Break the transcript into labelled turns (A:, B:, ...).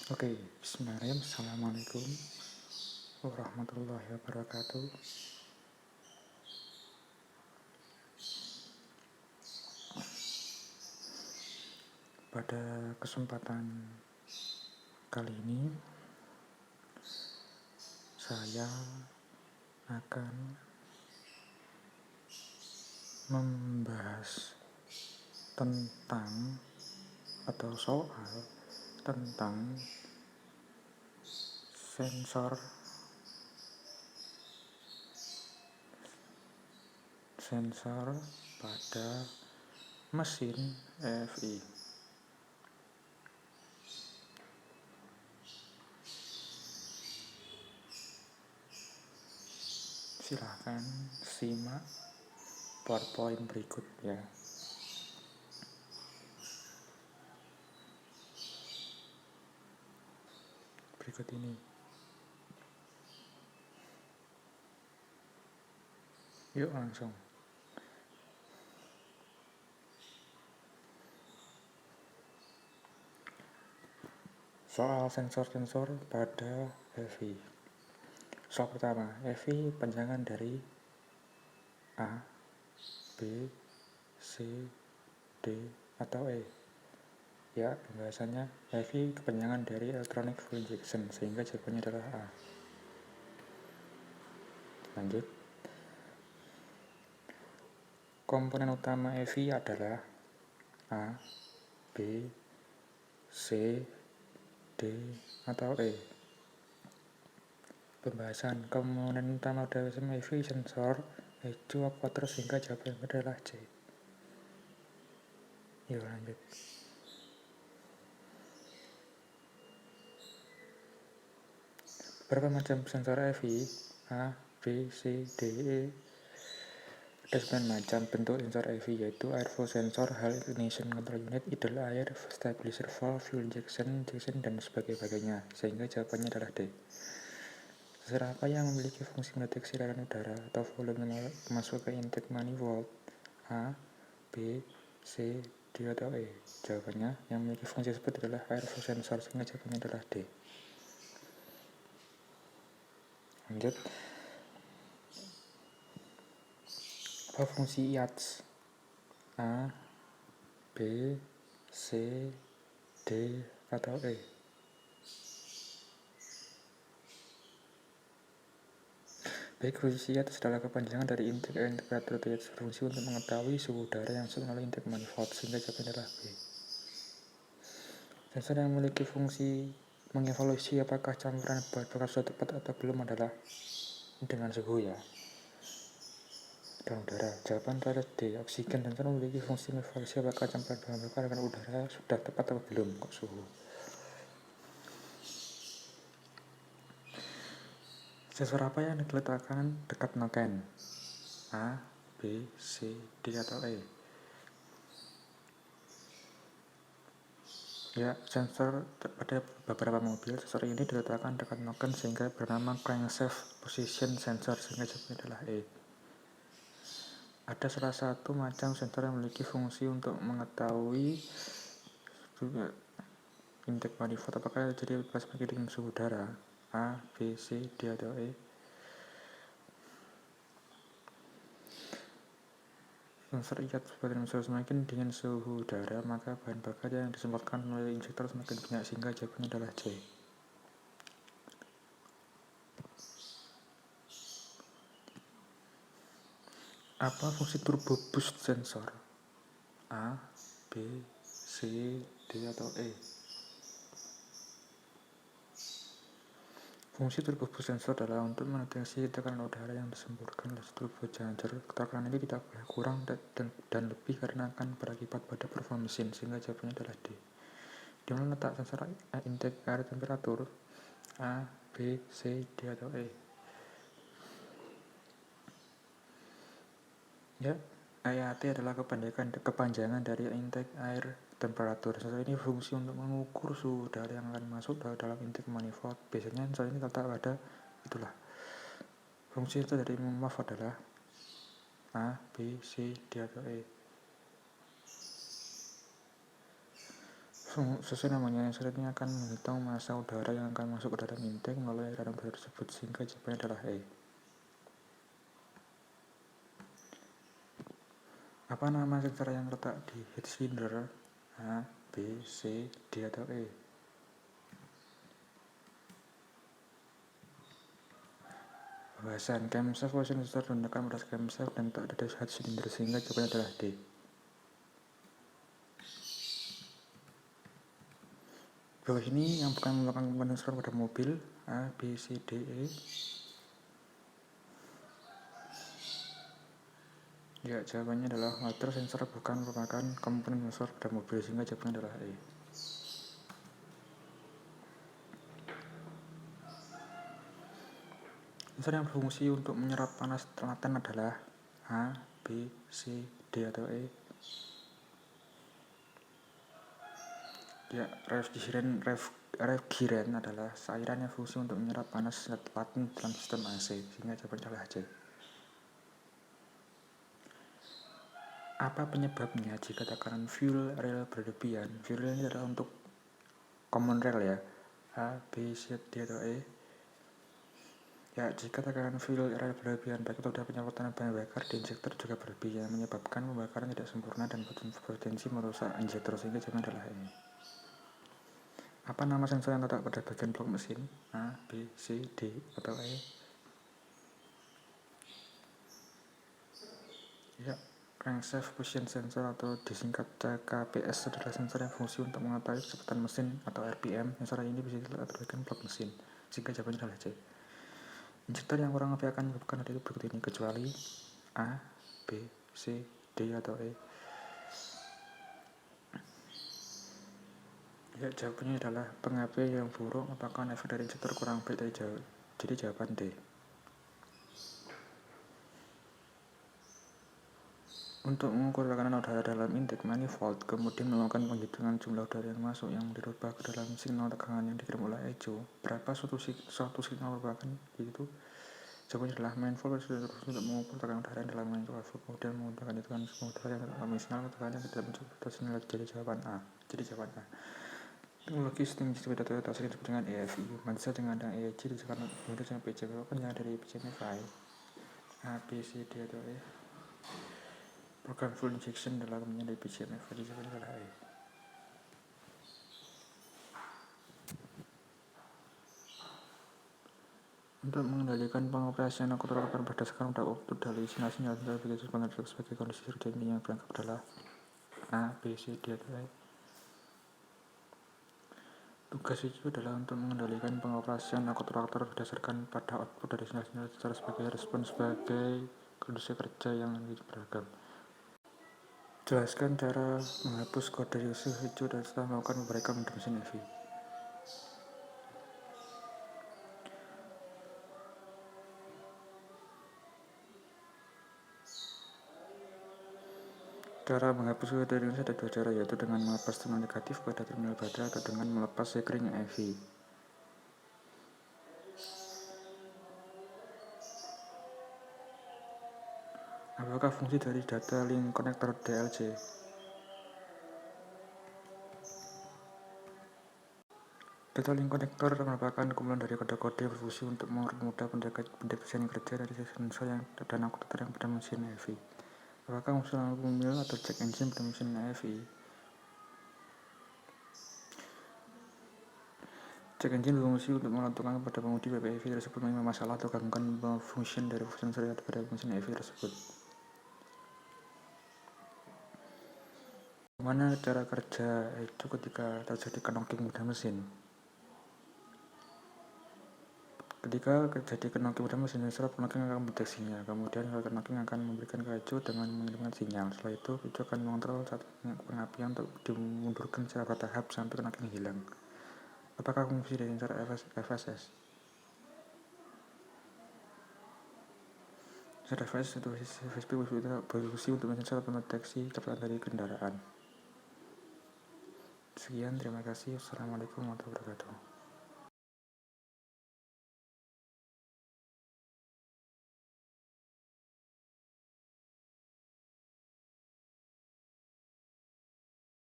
A: Oke, bismillahirrahmanirrahim. Assalamualaikum warahmatullahi wabarakatuh. Pada kesempatan kali ini, saya akan membahas tentang atau soal tentang sensor pada mesin EFI. Silahkan simak PowerPoint berikut ya. Berikut ini. Yuk langsung. Soal sensor-sensor pada EFI. Soal pertama, EFI panjangan dari A, B, C, D, atau E. Ya, pembahasannya EFI kepanjangan dari Electronic Fuel Injection, sehingga jawabannya adalah A. Lanjut. Komponen utama EFI adalah A, B, C, D, atau E. Pembahasan komponen utama dari EFI sensor, ECU, actuator, sehingga jawabannya adalah C. Yuk lanjut. Berapa macam sensor EFI? A, B, C, D, E. Ada 9 macam bentuk sensor EFI, yaitu air flow sensor, hal ignition control unit, idle air, stabilizer valve, fuel injection, dan sebagainya, sehingga jawabannya adalah D. Sensor apa yang memiliki fungsi mendeteksi aliran udara atau volume masuk ke intake manifold? A, B, C, D, atau E. Jawabannya yang memiliki fungsi tersebut adalah air flow sensor, sehingga jawabannya adalah D. Lanjut. Apa fungsi IATS? A, B, C, D, atau E? Baik, fungsi IATS adalah kepanjangan dari intake air temperature, yaitu berfungsi untuk mengetahui suhu udara yang masuk melalui intake manifold, sehingga jawabannya adalah B. Sensor yang memiliki fungsi mengevaluasi apakah campuran bahan bakar sudah tepat atau belum adalah dengan suhu ya, dan udara. Jawaban adalah D. Oksigen. Sensor memiliki fungsi mengevaluasi apakah campuran bahan bakar dengan udara sudah tepat atau belum kok suhu. Sensor apa yang diletakkan dekat noken? A, B, C, D, atau E? Ya, sensor pada beberapa mobil, sensor ini diletakkan dekat noken sehingga bernama crankshaft position sensor, sehingga jawabannya adalah E. Ada salah satu macam sensor yang memiliki fungsi untuk mengetahui juga intake manifold apakah terjadi bebas dengan suhu udara? A, B, C, D, atau E? Sensor IATS semakin dingin suhu udara, maka bahan bakar yang disemprotkan melalui injektor semakin banyak, sehingga jawabannya adalah C. Apa fungsi turbo boost sensor? A, B, C, D, atau E? Fungsi turbo boost sensor adalah untuk mendeteksi tekanan udara yang disemburkan oleh turbo charger. Tekanan ini tidak boleh kurang dan lebih karena akan berakibat pada performa mesin, sehingga jawabannya adalah D. Di mana letak sensor intake air temperatur? A, B, C, D, atau E? Ya, IAT adalah kepanjangan dari intake air temperatur. Sensor ini berfungsi untuk mengukur suhu udara yang akan masuk dalam intake manifold. Biasanya sensor ini terletak pada itulah. Fungsi itu dari MUF adalah A, B, C, D, atau E? Sesuai namanya, sensor ini akan menghitung massa udara yang akan masuk ke dalam intake melalui aliran udara tersebut, sehingga jawabannya adalah E. Apa nama sensor yang terletak di head cylinder? A, B, C, D, atau E? Bahasan camshaft motion sensor menggunakan meras camshaft dan tak ada head cylinder, sehingga jawabannya adalah D. Bawah ini yang bukan merupakan komponen sensor pada mobil. A, B, C, D, E. Ya, jawabannya adalah water sensor bukan merupakan komponen sensor pada mobil, sehingga jawabannya adalah E. Sensor yang berfungsi untuk menyerap panas laten adalah A, B, C, D, atau E. Ya, refrigerant adalah cairan yang berfungsi untuk menyerap panas laten dalam sistem AC, sehingga jawabannya adalah C. Apa penyebabnya jika tekanan fuel rail berlebihan? Fuel ini adalah untuk common rail ya. A, B, C, D, atau E. Ya, jika tekanan fuel rail berlebihan, baik itu dari penyemprotan bahan bakar di injektor juga berlebihan, menyebabkan pembakaran tidak sempurna dan berpotensi merusak injektor, sehingga jawabannya adalah E. Apa nama sensor yang terletak pada bagian blok mesin? A, B, C, D, atau E? Ya, crankshaft position sensor atau disingkat CKPS adalah sensor yang berfungsi untuk mengetahui kecepatan mesin atau RPM. Sensor ini bisa diletakkan pada bagian blok mesin, sehingga jawabannya adalah C. Injektor yang kurang lebih akan menyebabkan hal itu berikut ini, kecuali A, B, C, D, atau E. Ya, jawabannya adalah pengapian yang buruk merupakan efek dari injektor kurang baik dari jauh. Jadi jawaban D. Untuk mengukur tekanan udara dalam intake manifold, kemudian melakukan penghitungan jumlah udara yang masuk yang dirubah ke dalam signal tekanan yang dikirim oleh echo. Berapa suatu signal merupakan itu? Jawabannya adalah manifold sudah untuk mengukur tekanan udara yang dalam manifold, kemudian menggunakan hitungan semua udara yang dalam signal tekanan yang tidak mencapai signal. Jadi jawaban A. Teknologi sistem sepeda Toyota sering disebut dengan EFI. Mazda dengan EEG disebut dengan PC. Kan yang dari PCMFI. A, B, C, D, atau E. Program fuel injection adalah dari PCMFI. Jawabannya adalah E. Untuk mengendalikan pengoperasian akuturator berdasarkan pada waktu dari sinyal-sinyal sebagai kondisi terjadinya yang berangkat adalah A, B, C, D, atau E. Tugas itu adalah untuk mengendalikan pengoperasian akuturator berdasarkan pada output dari sinyal-sinyal sebagai respons sebagai kondisi kerja yang beragam. Jelaskan cara menghapus kode Yusuf hijau dan setelah melakukan perbaikan pada mesin EV. Cara menghapus kode Yusuf ada dua cara, yaitu dengan melepas terminal negatif pada terminal baterai atau dengan melepas sekring EV. Apakah fungsi dari data link connector DLC? Data link connector merupakan kumpulan dari kode-kode yang berfungsi untuk mempermudah pendeteksian kerja dari sensor dan aktuator yang pada mesin EV. Apakah unsur lampu mil atau check engine pada mesin EV? Check engine berfungsi untuk menentukan pada pengemudi BPEV tersebut memiliki masalah atau gangguan function dari sensor pada mesin EV tersebut. Bagaimana cara kerja itu ketika terjadi knocking pada mesin? Ketika terjadi knocking pada mesin, sensor knocking akan mendeteksinya. Kemudian sensor knocking akan memberikan ke echo dengan mengirimkan sinyal. Setelah itu, echo akan mengontrol saat pengapian untuk dimundurkan secara bertahap sampai knocking hilang. Apakah fungsi dari sensor FSS? Sensor FSS itu berfungsi untuk mensensor atau mendeteksi kecepatan dari kendaraan. Sekian, terima kasih. Wassalamualaikum warahmatullahi wabarakatuh.